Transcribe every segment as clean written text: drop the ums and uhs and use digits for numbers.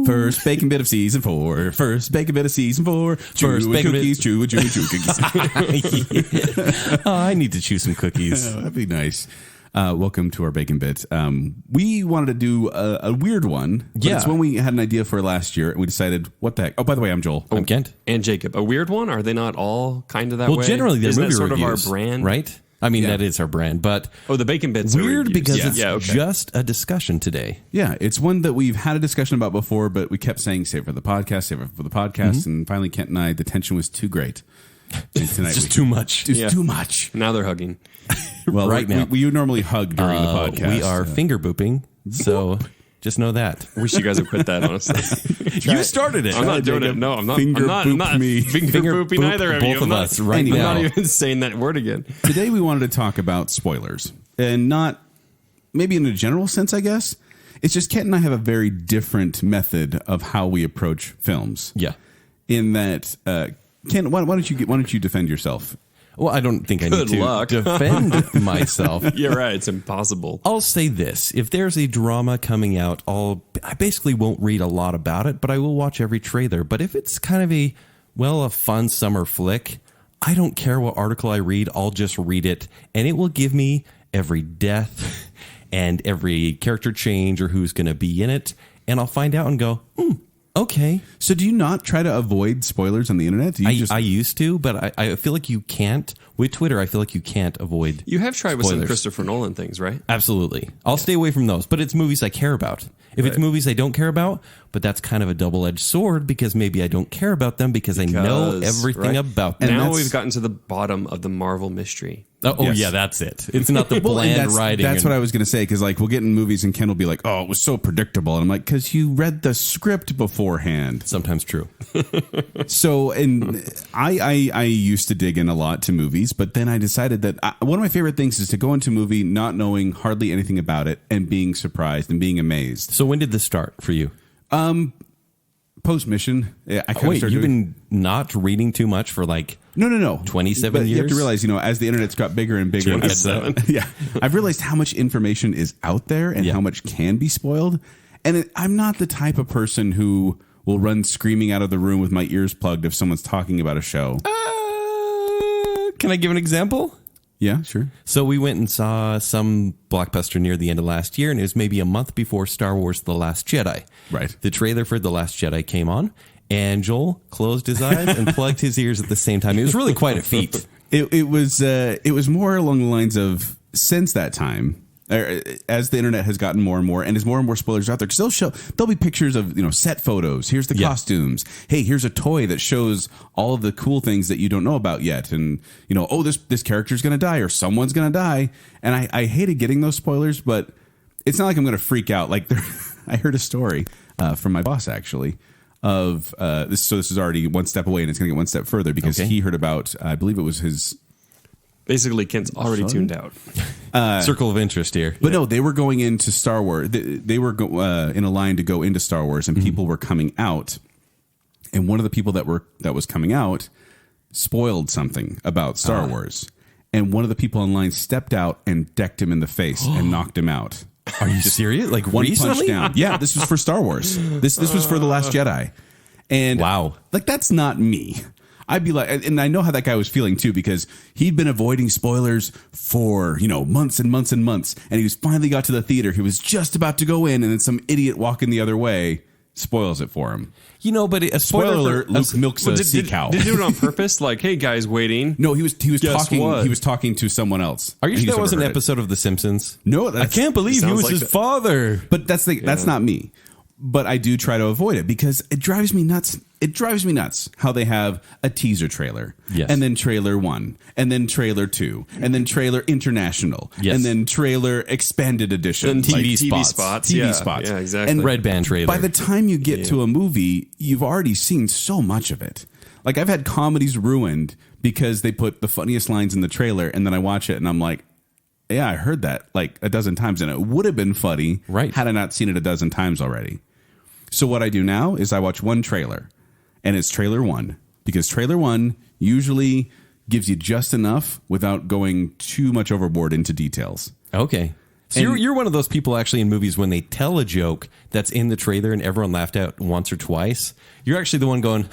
First bacon bit of season 4. First bacon bit of season 4. First bacon cookies. Chew cookies. Oh, I need to chew some cookies. Oh, that'd be nice. Welcome to our Bacon Bit. We wanted to do a weird one. But it's one we had an idea for last year, and we decided, what the heck? Oh, by the way, I'm Joel. I'm Kent. And Jacob. A weird one? Are they not all kind of that way? Well, generally, they're movie sort reviews, of our brand, right? I mean, that is our brand, but the Bacon Bit's weird because it's okay. just a discussion today. Yeah, it's one that we've had a discussion about before, but we kept saying, save it for the podcast, save it for the podcast, and finally Kent and I, the tension was too great. And tonight Just too much. Just too much. Now they're hugging. Well, right now. We normally hug during the podcast. We are finger booping, so just know that. Wish you guys would quit that, honestly. You started it. I'm not doing it. No, I'm not. Finger I'm not me. Finger booping boop either of both you. of us right I'm now. not even saying that word again. Today we wanted to talk about spoilers, and not maybe in a general sense, I guess. It's just Kent and I have a very different method of how we approach films. Yeah. In that, Kent, why don't you defend yourself? Well, I don't think I need to luck. defend myself. You're right. It's impossible. I'll say this. If there's a drama coming out, I basically won't read a lot about it, but I will watch every trailer. But if it's kind of a fun summer flick, I don't care what article I read. I'll just read it, and it will give me every death and every character change or who's going to be in it. And I'll find out and go, okay. So do you not try to avoid spoilers on the internet? Do you I used to, but I feel like you can't. With Twitter, I feel like you can't avoid You have tried with some spoilers. Christopher Nolan things, right? Absolutely. I'll stay away from those, but it's movies I care about. If it's movies I don't care about, but that's kind of a double-edged sword because maybe I don't care about them because I know everything about them. Now we've gotten to the bottom of the Marvel mystery. Yeah, that's it. It's not the bland writing. That's what I was going to say, because like we'll get in movies and Ken will be like, "Oh, it was so predictable," and I'm like, "Because you read the script beforehand." Sometimes true. So, and I used to dig in a lot to movies, but then I decided that one of my favorite things is to go into a movie not knowing hardly anything about it and being surprised and being amazed. So when did this start for you? Post mission, You've been not reading too much for like no 27 but years? You have to realize, as the internet's got bigger and bigger, I've realized how much information is out there and how much can be spoiled. And I'm not the type of person who will run screaming out of the room with my ears plugged if someone's talking about a show. Can I give an example? Yeah, sure. So we went and saw some blockbuster near the end of last year, and it was maybe a month before Star Wars The Last Jedi. Right. The trailer for The Last Jedi came on, and Joel closed his eyes and plugged his ears at the same time. It was really quite a feat. It was more along the lines of, since that time, as the internet has gotten more and more, and as more and more spoilers out there, because there'll be pictures of set photos. Here's the costumes. Hey, here's a toy that shows all of the cool things that you don't know about yet, and this character's gonna die or someone's gonna die. And I hated getting those spoilers, but it's not like I'm gonna freak out. Like I heard a story from my boss actually of this. So this is already one step away, and it's gonna get one step further because he heard about, I believe it was his. Basically, Kent's already tuned out. Circle of interest here. But no, they were going into Star Wars. They were in a line to go into Star Wars, and people were coming out. And one of the people that was coming out spoiled something about Star Wars. And one of the people in line stepped out and decked him in the face and knocked him out. Are you serious? Like one recently? punch down. Yeah, this was for Star Wars. This was for The Last Jedi. And wow, like that's not me. I'd be like, and I know how that guy was feeling too, because he'd been avoiding spoilers for, months and months and months. And he finally got to the theater. He was just about to go in, and then some idiot walking the other way spoils it for him. But a Spoiler alert, Luke milks a sea cow. Did he do it on purpose? Like, hey guys, waiting. No, he was talking. What? He was talking to someone else. Are you sure that was an overheard it. episode of The Simpsons? No, I can't believe he was his father. But that's not me. But I do try to avoid it because it drives me nuts. It drives me nuts how they have a teaser trailer, and then trailer 1, and then trailer 2, and then trailer international, and then trailer expanded edition, and TV spots, TV spots, yeah, exactly. and red band trailer. By the time you get to a movie, you've already seen so much of it. Like I've had comedies ruined because they put the funniest lines in the trailer, and then I watch it and I'm like, yeah, I heard that like a dozen times, and it would have been funny had I not seen it a dozen times already. So what I do now is I watch one trailer, and it's trailer 1, because trailer 1 usually gives you just enough without going too much overboard into details. Okay. So you're one of those people actually in movies when they tell a joke that's in the trailer and everyone laughed out once or twice. You're actually the one going,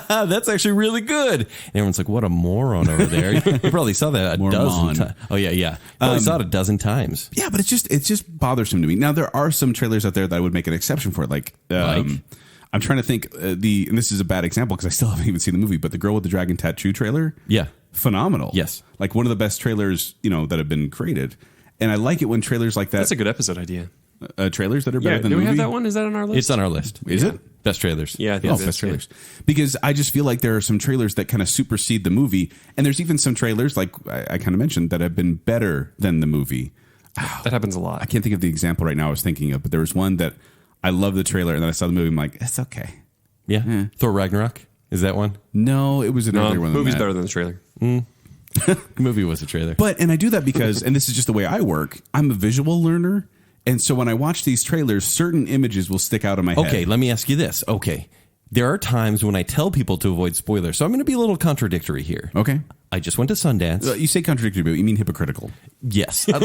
that's actually really good. And everyone's like, what a moron over there. You probably saw that a dozen times. Oh, yeah, yeah. Probably saw it a dozen times. Yeah, but it's just bothersome to me. Now, there are some trailers out there that I would make an exception for. Like? I'm trying to think, and this is a bad example because I still haven't even seen the movie, but the Girl with the Dragon Tattoo trailer. Yeah. Phenomenal. Yes. Like one of the best trailers, that have been created. And I like it when trailers like that. That's a good episode idea. Trailers that are better than the movie. Do we movie. have that one? Is that on our list? It's on our list. Is it? Best trailers. Yeah, I think best trailers. Because I just feel like there are some trailers that kind of supersede the movie. And there's even some trailers, like I kind of mentioned, that have been better than the movie. That happens a lot. I can't think of the example right now I was thinking of, but there was one that I love the trailer, and then I saw the movie, I'm like, it's okay. Yeah. Thor Ragnarok. Is that one? No, it was another one. The movie's better than the trailer. The movie was a trailer. And I do that because, and this is just the way I work, I'm a visual learner. And so when I watch these trailers, certain images will stick out of my head. Okay, let me ask you this. Okay. There are times when I tell people to avoid spoilers, so I'm going to be a little contradictory here. Okay. I just went to Sundance. You say contradictory, but you mean hypocritical. Yes. No,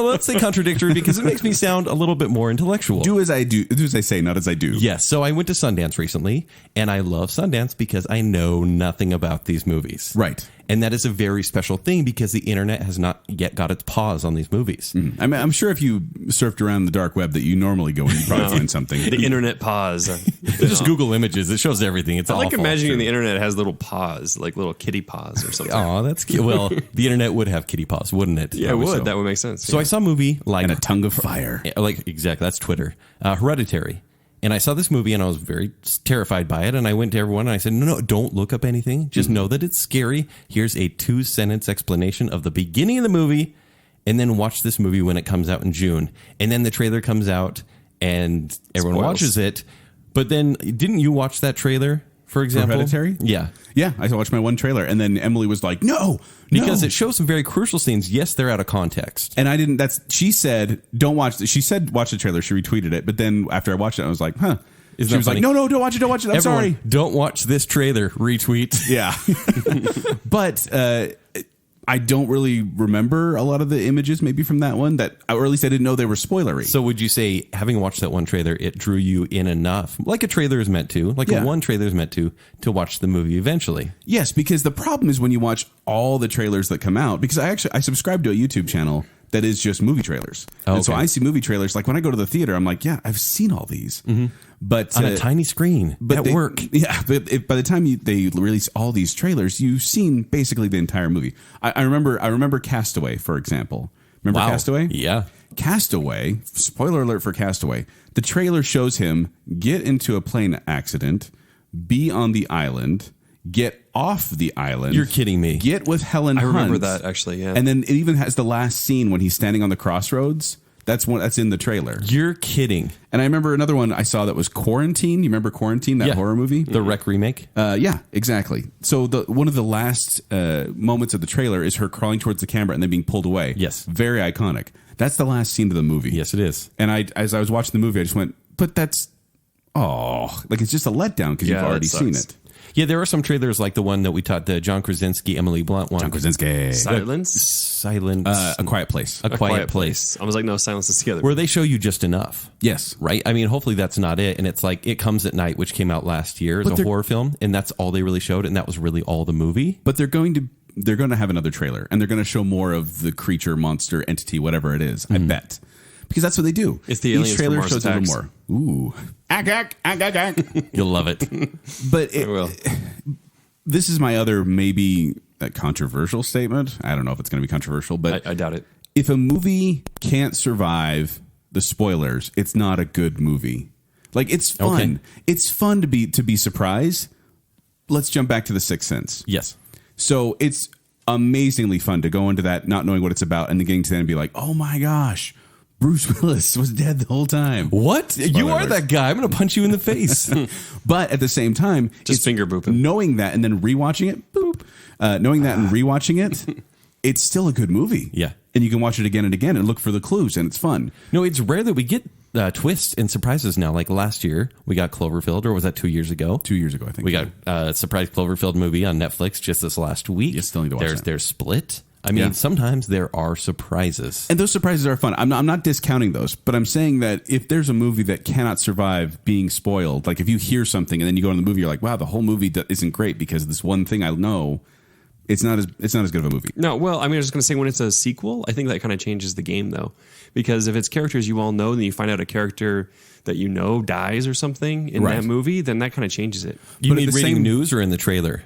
let's say contradictory because it makes me sound a little bit more intellectual. Do as I say, not as I do. Yes. So I went to Sundance recently, and I love Sundance because I know nothing about these movies. Right. And that is a very special thing because the internet has not yet got its paws on these movies. I mean, I'm sure if you surfed around the dark web that you normally go in, you probably find something. The internet paws. Just Google images. It shows everything. It's I like awful. imagining the internet has little paws, like little kitty paws or something. Oh, that's cute. Well, the internet would have kitty paws, wouldn't it? Yeah, it would. So. That would make sense. So I saw a movie like... And a tongue of fire. Like, exactly. That's Twitter. Hereditary. And I saw this movie and I was very terrified by it. And I went to everyone and I said, no, don't look up anything. Just know that it's scary. Here's a 2-sentence explanation of the beginning of the movie. And then watch this movie when it comes out in June. And then the trailer comes out and everyone watches it. But then, didn't you watch that trailer, for example? Hereditary? Yeah. Yeah, I watched my one trailer. And then Emily was like, no. Because it shows some very crucial scenes. Yes, they're out of context. And I didn't, she said, don't watch it. She said, watch the trailer. She retweeted it. But then after I watched it, I was like, huh. She was like, no, don't watch it. I'm sorry. Don't watch this trailer. Retweet. Yeah. But I don't really remember a lot of the images maybe from that one, or at least I didn't know they were spoilery. So would you say, having watched that one trailer, it drew you in enough, like a trailer is meant to, a one trailer is meant to watch the movie eventually? Yes, because the problem is when you watch all the trailers that come out, because I subscribe to a YouTube channel that is just movie trailers. Oh, and so I see movie trailers, like when I go to the theater, I'm like, yeah, I've seen all these. Mm-hmm. But on a tiny screen at work. Yeah, but by the time they release all these trailers, you've seen basically the entire movie. I remember Castaway, for example. Remember Castaway? Yeah. Castaway, spoiler alert for Castaway, the trailer shows him get into a plane accident, be on the island, get off the island. You're kidding me. Get with Helen Hunt. I remember that, actually, yeah. And then it even has the last scene when he's standing on the crossroads. That's in the trailer. You're kidding. And I remember another one I saw that was Quarantine. You remember Quarantine, that horror movie? The Wreck remake? Yeah, exactly. So one of the last moments of the trailer is her crawling towards the camera and then being pulled away. Yes. Very iconic. That's the last scene of the movie. Yes, it is. And as I was watching the movie, I just went, but that's, it's just a letdown because you've already seen it. Yeah, there are some trailers like the one that we taught, the John Krasinski, Emily Blunt one. John Krasinski. Silence? A Quiet Place. A Quiet Place. I was like, no, Silence is together. Where they show you just enough. Yes. Right? I mean, hopefully that's not it. And it's like It Comes at Night, which came out last year as a horror film. And that's all they really showed. And that was really all the movie. But they're going to have another trailer. And they're going to show more of the creature, monster, entity, whatever it is. I bet. Because that's what they do. It's the aliens Each trailer from Mars shows Attacks. a little more. Ooh. You'll love it. But I will. This is my other maybe controversial statement. I don't know if it's going to be controversial, but I doubt it. If a movie can't survive the spoilers, it's not a good movie. Like, it's fun. Okay. It's fun to be surprised. Let's jump back to The Sixth Sense. Yes. So it's amazingly fun to go into that not knowing what it's about and then getting to the end and be like, oh my gosh, Bruce Willis was dead the whole time. What? You are that guy. I'm going to punch you in the face. But at the same time, just finger booping. Knowing that and then rewatching it, boop. Knowing that and rewatching it, it's still a good movie. Yeah. And you can watch it again and again and look for the clues, and it's fun. No, it's rare that we get twists and surprises now. Like last year, we got Cloverfield, or was that 2 years ago? 2 years ago, I think. We got a surprise Cloverfield movie on Netflix just this last week. You still need to watch that. There's Split. I mean, Yeah. sometimes there are surprises. And those surprises are fun. I'm not discounting those, but I'm saying that if there's a movie that cannot survive being spoiled, like if you hear something and then you go in the movie, you're like, wow, the whole movie isn't great because this one thing I know, it's not as good of a movie. No, well, I mean, I was just going to say when it's a sequel, I think that kind of changes the game, though. Because if it's characters you all know, then you find out a character that you know dies or something in that movie, then that kind of changes it. You mean reading news or in the trailer?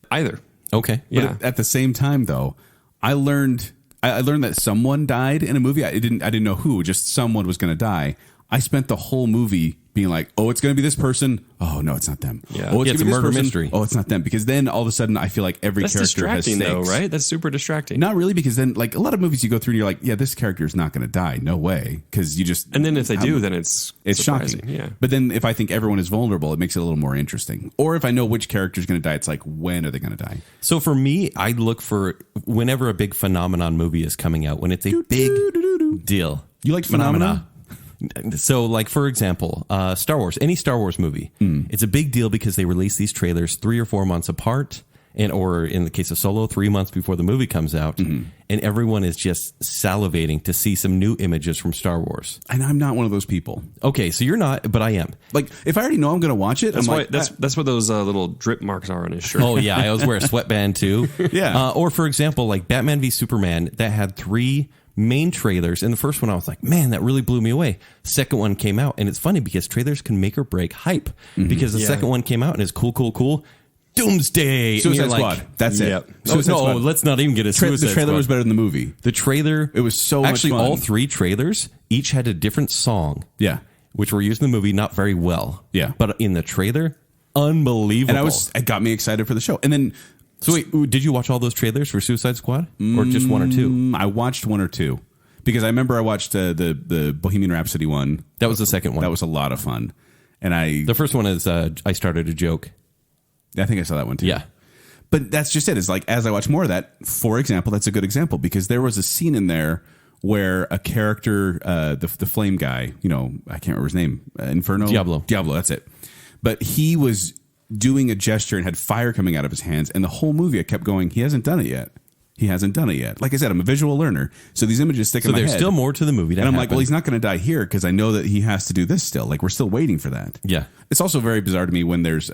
Either. Okay. Yeah. But at the same time, though, I learned that someone died in a movie. I didn't know who. Just someone was going to die. I spent the whole movie being like, oh, it's going to be this person. Oh, no, it's not them. Yeah. Oh, It's a murder mystery. Oh, it's not them. Because then all of a sudden I feel like every That's character has distracting, stakes. though, right? That's super distracting. Not really, because then like a lot of movies you go through and you're like, yeah, this character is not going to die. No way. Because you just... And then if they do, then it's surprising. shocking. Yeah. But then if I think everyone is vulnerable, it makes it a little more interesting. Or if I know which character is going to die, it's like, when are they going to die? So for me, I look for whenever a big phenomenon movie is coming out, when it's a big deal. You like phenomena? So, like, for example, Star Wars, any Star Wars movie, it's a big deal because they release these trailers 3 or 4 months apart, or in the case of Solo, 3 months before the movie comes out, and everyone is just salivating to see some new images from Star Wars. And I'm not one of those people. Okay, so you're not, but I am. Like, if I already know I'm going to watch it, That's I'm why like, that's what those little drip marks are on his shirt. Oh, yeah, I always wear a sweatband, too. Yeah. Or, for example, like Batman v Superman, that had 3 main trailers, and the first one I was like, man, that really blew me away. Second one came out, and it's funny because trailers can make or break hype, because the second one came out and it's cool, Doomsday, Suicide and you're Squad. like, That's it. Yep. Suicide no, Squad. let's not even get a Suicide The trailer Squad. was better than the movie. The trailer, It was so much actually fun. all 3 trailers each had a different song, Yeah. which were used in the movie not very well. Yeah. But in the trailer, unbelievable. And it got me excited for the show. And then So wait, did you watch all those trailers for Suicide Squad, or just 1 or 2? I watched 1 or 2 because I remember I watched the Bohemian Rhapsody one. That was the second one. That was a lot of fun. And The first one is I started a joke. I think I saw that one too. Yeah. But that's just it. It's like, as I watch more of that, for example, that's a good example because there was a scene in there where a character, the flame guy, I can't remember his name, Inferno? Diablo, that's it. But he was doing a gesture and had fire coming out of his hands. And the whole movie, I kept going, he hasn't done it yet. He hasn't done it yet. Like I said, I'm a visual learner. So these images stick in my head. So there's still more to the movie. And I'm like, well, he's not going to die here because I know that he has to do this still. Like, we're still waiting for that. Yeah. It's also very bizarre to me when there's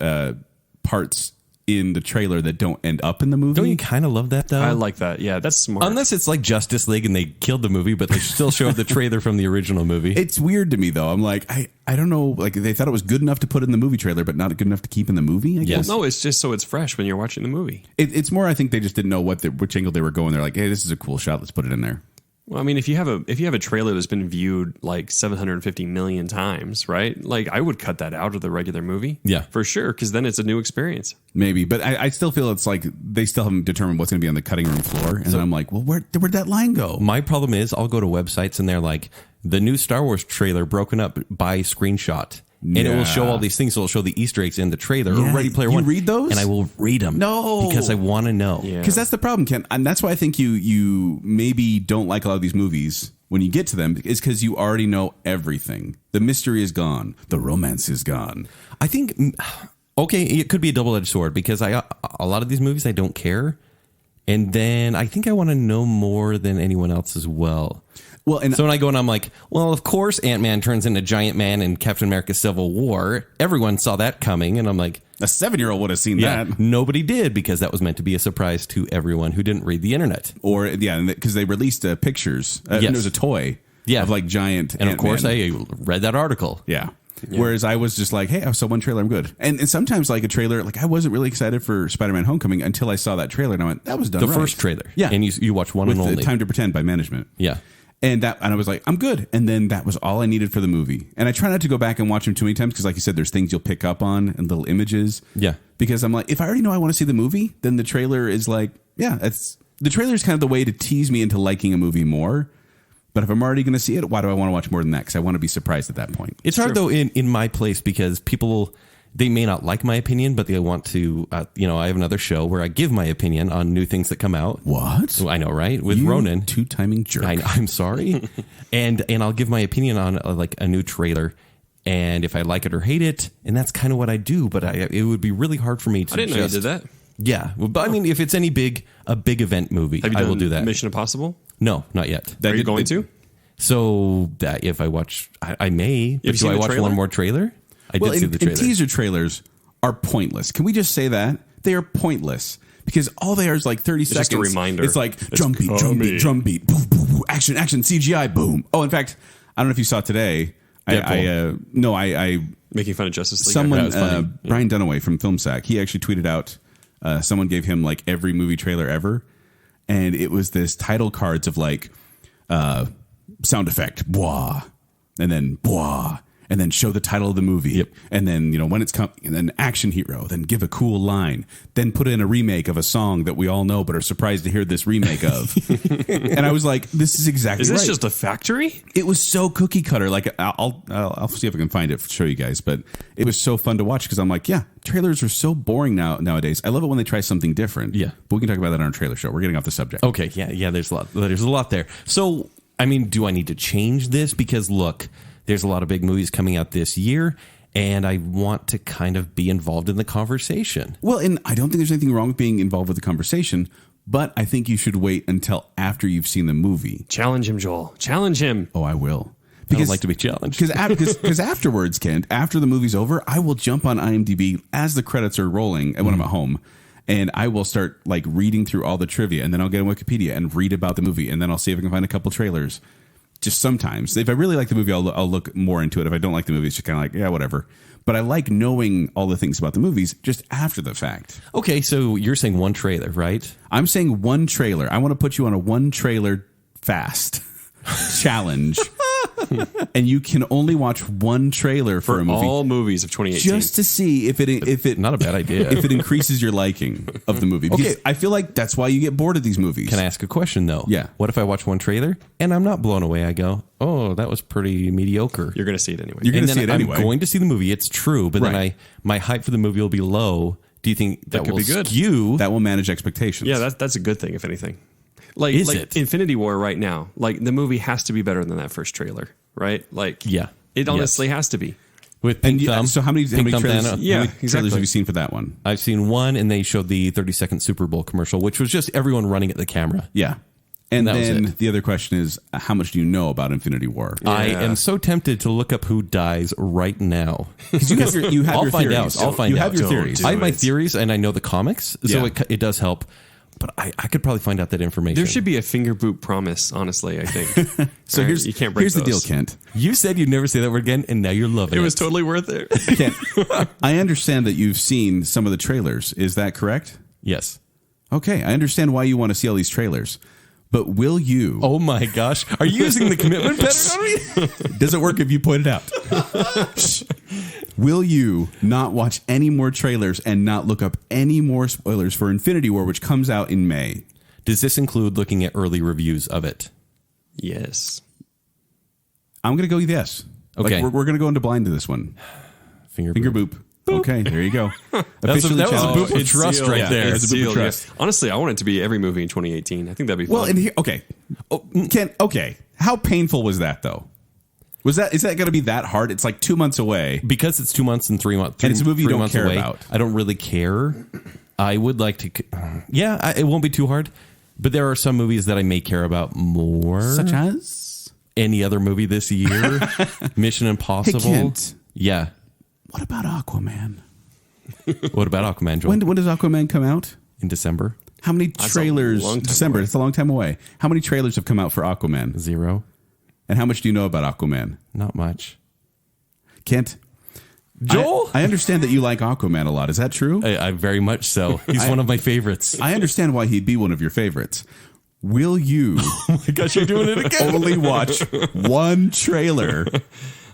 parts in the trailer that don't end up in the movie. Don't you kind of love that, though? I like that. Yeah, that's smart. Unless it's like Justice League and they killed the movie, but they still showed the trailer from the original movie. It's weird to me, though. I'm like, I don't know. Like, they thought it was good enough to put in the movie trailer, but not good enough to keep in the movie, I guess. No, it's just so it's fresh when you're watching the movie. It's more, I think they just didn't know which angle they were going. They're like, hey, this is a cool shot. Let's put it in there. Well, I mean, if you have a trailer that's been viewed like 750 million times, right? Like, I would cut that out of the regular movie. Yeah. For sure, because then it's a new experience. Maybe, but I still feel it's like they still haven't determined what's going to be on the cutting room floor. And then I'm like, well, where'd that line go? My problem is I'll go to websites and they're like, the new Star Wars trailer broken up by screenshot. And it will show all these things. So it'll show the Easter eggs in the trailer or Ready Player One. You read those? And I will read them. No. Because I want to know. Yeah. Because that's the problem, Ken. And that's why I think you maybe don't like a lot of these movies when you get to them, is because you already know everything. The mystery is gone. The romance is gone. I think, okay, it could be a double-edged sword because a lot of these movies I don't care. And then I think I want to know more than anyone else as well. Well, and so when I go and I'm like, well, of course Ant-Man turns into Giant Man in Captain America Civil War. Everyone saw that coming. And I'm like, a 7-year-old would have seen that. Nobody did because that was meant to be a surprise to everyone who didn't read the internet. Or, because they released pictures. And there was a toy of like giant And of course Ant-Man. I read that article. Yeah. Whereas I was just like, hey, I saw one trailer, I'm good. And sometimes like a trailer, like I wasn't really excited for Spider-Man Homecoming until I saw that trailer and I went, that was done The right. first trailer. Yeah. And you watch one with and only. Time to Pretend by Management. Yeah. And I was like, I'm good. And then that was all I needed for the movie. And I try not to go back and watch them too many times because, like you said, there's things you'll pick up on and little images. Yeah. Because I'm like, if I already know I want to see the movie, then the trailer is like, the trailer is kind of the way to tease me into liking a movie more. But if I'm already going to see it, why do I want to watch more than that? Because I want to be surprised at that point. It's hard, though, in my place because people, they may not like my opinion, but they want to, I have another show where I give my opinion on new things that come out. What? I know, right? With Ronan. Two-timing jerk. I'm sorry. and I'll give my opinion on like a new trailer. And if I like it or hate it, and that's kind of what I do, but it would be really hard for me to I didn't know you did that. Yeah, but I mean, if it's a big event movie, I will do that. Mission Impossible? No, not yet. Are you going to? So that if I watch, I may. But do I watch one more trailer? I did see the trailer. And teaser trailers are pointless. Can we just say that? They are pointless. Because all they are is like 30 seconds. Just a reminder. It's like drum beat, boom, boom, boom, action, CGI, boom. Oh, in fact, I don't know if you saw today. I making fun of Justice League. Someone, Brian Dunaway from FilmSack, he actually tweeted out. Someone gave him like every movie trailer ever, and it was this title cards of like sound effect, blah, and then blah. And then show the title of the movie. And then, when it's coming, and then action hero, then give a cool line, then put in a remake of a song that we all know but are surprised to hear this remake of. And I was like, this is exactly right. Is this just a factory? It was so cookie cutter. Like, I'll see if I can find it to show you guys, but it was so fun to watch because I'm like, yeah, trailers are so boring nowadays. I love it when they try something different. Yeah. But we can talk about that on our trailer show. We're getting off the subject. Okay, yeah, there's a lot there. So, do I need to change this? Because look, there's a lot of big movies coming out this year, and I want to kind of be involved in the conversation. Well, and I don't think there's anything wrong with being involved with the conversation, but I think you should wait until after you've seen the movie. Challenge him, Joel. Challenge him. Oh, I will. I don't like to be challenged. Because afterwards, Kent, after the movie's over, I will jump on IMDb as the credits are rolling and when I'm at home, and I will start like reading through all the trivia, and then I'll get on Wikipedia and read about the movie, and then I'll see if I can find a couple trailers. Just sometimes. If I really like the movie, I'll look more into it. If I don't like the movie, it's just kind of like, yeah, whatever. But I like knowing all the things about the movies just after the fact. Okay, so you're saying one trailer, right? I'm saying one trailer. I want to put you on a one trailer fast challenge. And you can only watch one trailer for a movie. All movies of 2018. Just to see if it not a bad idea. If it increases your liking of the movie. Because I feel like that's why you get bored of these movies. Can I ask a question though? Yeah. What if I watch one trailer and I'm not blown away? I go, oh, that was pretty mediocre. You're going to see it anyway. You're going to see it anyway. I'm going to see the movie. It's true, but Right. then my hype for the movie will be low. Do you think that could will be good. skew? That will manage expectations. Yeah, that's a good thing, if anything. Like it? Infinity War right now, like the movie has to be better than that first trailer, right? Like, Yeah. it honestly has to be. With Pink Thumb. So how many trailers, Yeah, how many trailers exactly. have you seen for that one? I've seen one, and they showed the 30-second Super Bowl commercial, which was just everyone running at the camera. Yeah. And That was then it. the other question is, how much do you know about Infinity War? I am so tempted to look up who dies right now. You have I'll your find theories. out. I'll find you out. have your Don't theories. do I have my it. theories, and I know the comics, so Yeah. it does help. But I could probably find out that information. There should be a finger boot promise, honestly, I think. So Right? You can't break here's the deal, those. Kent. You said you'd never say that word again, and now you're loving it. It was totally worth it. Kent, I understand that you've seen some of the trailers. Is that correct? Yes. Okay, I understand why you want to see all these trailers. But will you? Oh my gosh. Are you using the commitment pattern on me? Does it work if you point it out? Will you not watch any more trailers and not look up any more spoilers for Infinity War, which comes out in May? Does this include looking at early reviews of it? Yes. I'm going to go with yes. Okay. Like, we're going to go into blind to this one. Finger boop. Okay, there you go. That was a challenged. boop of trust sealed. right Yeah, there. it's a boop of trust. Yeah. Honestly, I want it to be every movie in 2018. I think that'd be fun. Well, and here, okay. Kent, okay. How painful was that, though? Is that going to be that hard? It's like 2 months away. Because it's 2 months and 3 months. And it's a movie you 3 don't months care away, about. I don't really care. I would like to. It won't be too hard. But there are some movies that I may care about more. Such as? Any other movie this year. Mission Impossible. Hey, Kent. Yeah. What about Aquaman? What about Aquaman, Joel? When does Aquaman come out? In December? How many That's trailers? a long time December. away. It's a long time away. How many trailers have come out for Aquaman? 0. And how much do you know about Aquaman? Not much. Kent? Joel? I understand that you like Aquaman a lot. Is that true? I very much so. He's one of my favorites. I understand why he'd be one of your favorites. Will you Oh my gosh, you're doing it again. only watch one trailer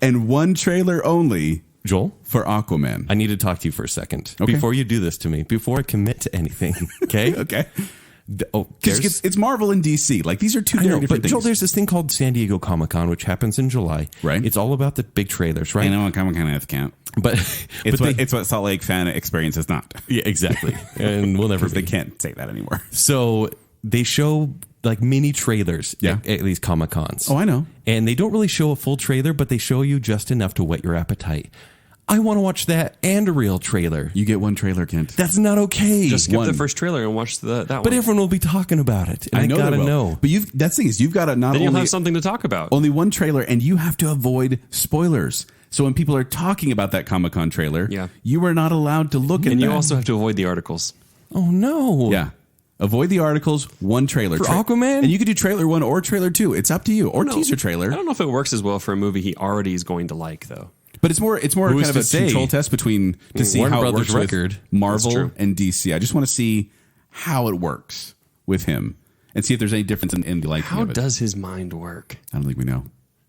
and one trailer only Joel? for Aquaman? I need to talk to you for a second. Okay. Before you do this to me, before I commit to anything. Okay? Okay. Oh, Because it's Marvel and DC. Like, these are two I very know, different but things. Joel, there's this thing called San Diego Comic-Con, which happens in July. Right. It's all about the big trailers, right? I know Comic-Con has count. But, It's what Salt Lake fan experience is not. yeah, exactly. And we'll never They be. can't say that anymore. So they show like mini trailers Yeah. at these Comic-Cons. Oh, I know. And they don't really show a full trailer, but they show you just enough to whet your appetite. I want to watch that and a real trailer. You get one trailer, Kent. That's not okay. Just skip One. the first trailer and watch that one. But everyone will be talking about it. And I know gotta they will. know. But that's the thing is you've got to not then you'll only have something to talk about. only one trailer, and you have to avoid spoilers. So when people are talking about that Comic-Con trailer, you are not allowed to look at and that. you also have to avoid the articles. Oh no. Yeah. Avoid the articles, one trailer. For Aquaman? And you could do trailer 1 or trailer 2. It's up to you. Or teaser trailer. I don't know if it works as well for a movie he already is going to like, though. But it's more kind of a control test to see Warner how it Brothers works record. with Marvel and DC. I just want to see how it works with him and see if there's any difference in the liking How of it. does his mind work? I don't think we know.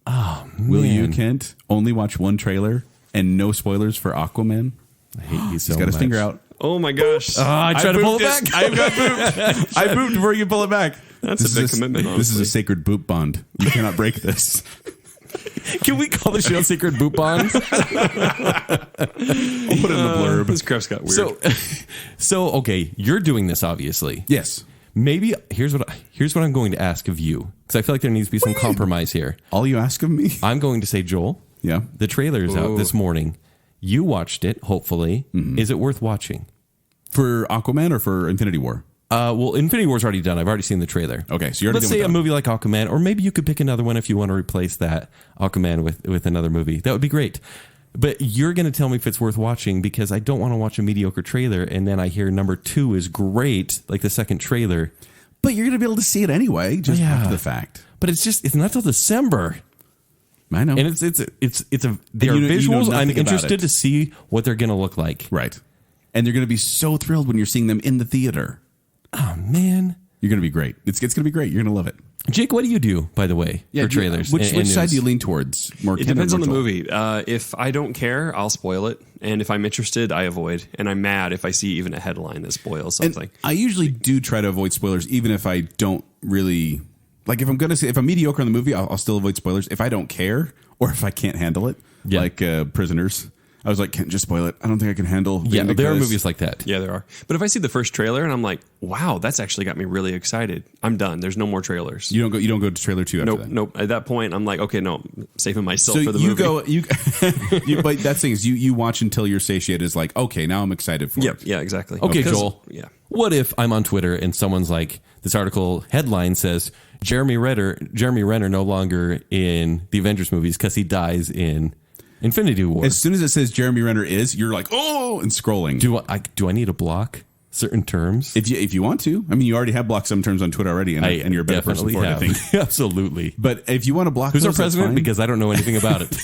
Oh, man. Will you, Kent, only watch one trailer and no spoilers for Aquaman? I hate you so He's got much. his finger out. Oh my gosh. I tried to pull it back. I got booped. I booped before you pull it back. That's a big commitment, This is honestly. a sacred boop bond. You cannot break this. Can we call the show Secret Boot Bonds? I'll put it in the blurb. This crap's got weird. So okay, you're doing this obviously. Yes. Maybe here's what I'm going to ask of you, because I feel like there needs to be some compromise here. All you ask of me? I'm going to say, Joel, Yeah. the trailer's out this morning. You watched it, hopefully. Is it worth watching? For Aquaman or for Infinity War? Well, Infinity War's already done. I've already seen the trailer. Okay, so you're already Let's done say with a that. movie like Aquaman, or maybe you could pick another one if you want to replace that Aquaman with another movie. That would be great. But you're going to tell me if it's worth watching, because I don't want to watch a mediocre trailer and then I hear number 2 is great, like the second trailer. But you're going to be able to see it anyway, just after the fact. But it's not till December. I know. And they are you know visuals. I'm nothing about interested it. to see what they're going to look like. Right. And you're going to be so thrilled when you're seeing them in the theater. Oh man, You're going to be great. It's going to be great. You're going to love it. Jake, what do you do, by the way, for trailers? Which and side news? do you lean towards? More It depends on the movie. If I don't care, I'll spoil it. And if I'm interested, I avoid. And I'm mad if I see even a headline that spoils something. And I usually do try to avoid spoilers, even if I don't really like. If I'm going to say, if I'm mediocre on the movie, I'll still avoid spoilers. If I don't care or if I can't handle it, like Prisoners, I was like, can't just spoil it. I don't think I can handle. Yeah, there are movies like that. Yeah, there are. But if I see the first trailer and I'm like, wow, that's actually got me really excited, I'm done. There's no more trailers. You don't go to trailer 2 after that. Nope. At that point, I'm like, okay, no, I'm saving myself So for the you movie. go, but that thing is, you watch until you're satiated. Is like, okay, now I'm excited for it. Yeah, exactly. Okay, Because- Joel. Yeah. What if I'm on Twitter and someone's like, this article headline says Jeremy Renner no longer in the Avengers movies because he dies in Infinity War. As soon as it says Jeremy Renner you're like, oh, and scrolling. Do I need to block certain terms? If you want to, I mean, you already have blocked some terms on Twitter already, and you're a better person for it, I think. Absolutely. But if you want to block, Who's our those, that's president? fine. Because I don't know anything about it.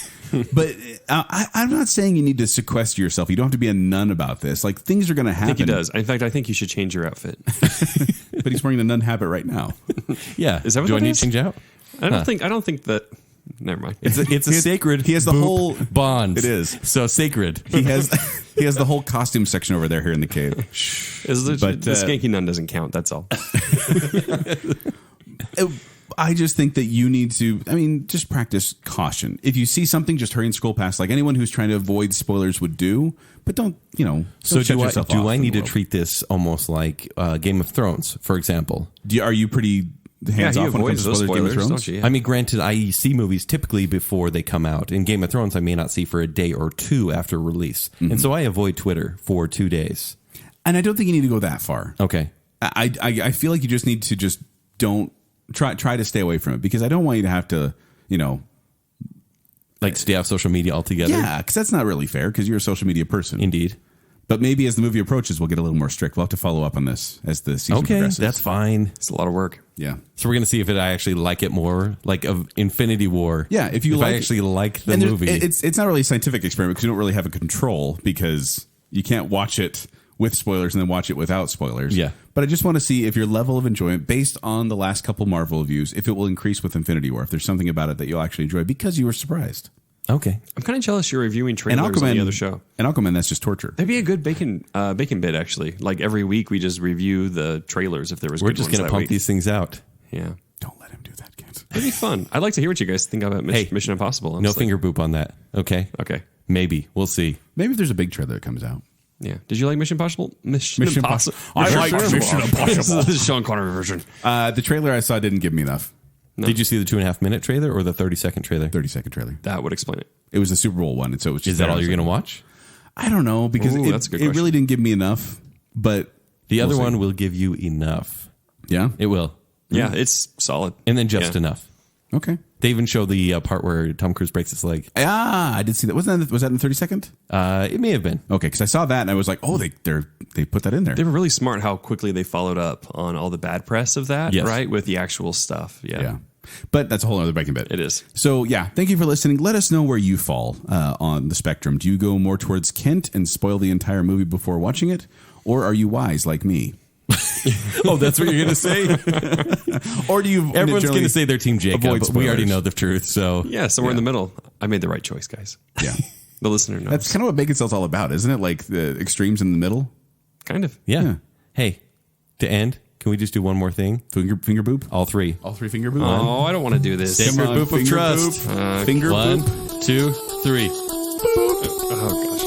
But I'm not saying you need to sequester yourself. You don't have to be a nun about this. Like, things are going to happen. I think he does. In fact, I think you should change your outfit. But he's wearing the nun habit right now. Yeah. Is that what Do that I need is? to change out? I don't think that. Never mind. It's a sacred. He has the boop whole bond. It is. So sacred. He has the whole costume section over there here in the cave. But the skanky nun doesn't count. That's all. I just think that you need to, just practice caution. If you see something, just hurry and scroll past, like anyone who's trying to avoid spoilers would do. But don't So shut do yourself I off in need the to world. treat this almost like Game of Thrones, for example? Are you pretty hands he off when it comes avoids to those spoilers? Game of spoilers, Thrones? don't you? I mean, granted, I see movies typically before they come out. In Game of Thrones, I may not see for a day or two after release. And so I avoid Twitter for 2 days. And I don't think you need to go that far. Okay. I feel like you just need to just don't try to stay away from it, because I don't want you to have to, Like stay off social media altogether? yeah, because that's not really fair, because you're a social media person. Indeed. But maybe as the movie approaches, we'll get a little more strict. We'll have to follow up on this as the season Okay, progresses. that's fine. It's a lot of work. Yeah. So we're going to see if I actually like it more, like of Infinity War. Yeah, if you I like actually like the And there's- movie. It's not really a scientific experiment, because you don't really have a control, because you can't watch it with spoilers and then watch it without spoilers. Yeah. But I just want to see if your level of enjoyment, based on the last couple Marvel reviews, if it will increase with Infinity War, if there's something about it that you'll actually enjoy because you were surprised. Okay. I'm kind of jealous you're reviewing And trailers on the other show. Aquaman, that's just torture. That'd be a good bacon bit, actually. Like every week, we just review the trailers if there was. We're good just ones going to that pump week. these things out. Yeah, Don't let him do that, Kent. it'd be fun. I'd like to hear what you guys think about Mission Impossible. No Honestly. finger boop on that. Okay. Okay. Maybe. We'll see. Maybe if there's a big trailer that comes out. Yeah. Did you like Mission Impossible? Mission Impossible. I like Mission Impossible. This is the Sean Connery version. The trailer I saw didn't give me enough. No. Did you see the 2.5-minute trailer or the 30-second trailer? 30-second trailer. That would explain it. It was the Super Bowl one, and so it was just Is that there. all you're going to watch? I don't know, because Ooh, that's a good it question. really didn't give me enough, but The other we'll see. one will give you enough. Yeah? It will. Yeah, it's solid. And then just Yeah. enough. Okay. They even show the part where Tom Cruise breaks his leg. I did see that. Was that in the 30-second? It may have been. Okay, because I saw that, and I was like, oh, they put that in there. They were really smart how quickly they followed up on all the bad press of that, Yes. right? With the actual stuff. Yeah. But that's a whole other BaconBit. It is. So, yeah, thank you for listening. Let us know where you fall on the spectrum. Do you go more towards Kent and spoil the entire movie before watching it? Or are you wise like me? Oh, that's what you're going to say? Or do you... Everyone's going to say they're Team Jacob, avoid but we already spoilers? know the truth. So Yeah, somewhere in the middle. I made the right choice, guys. Yeah. The listener knows. That's kind of what Bacon Cell's all about, isn't it? Like the extremes in the middle? kind of. yeah. Yeah. Hey, to end, can we just do one more thing? Finger boop? All three. All three finger boop? Oh, I don't want to do this. Sacred Come on, boop of finger trust. boop. Finger One, boop. 2, 3. Oh, gosh.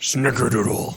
Snickerdoodle.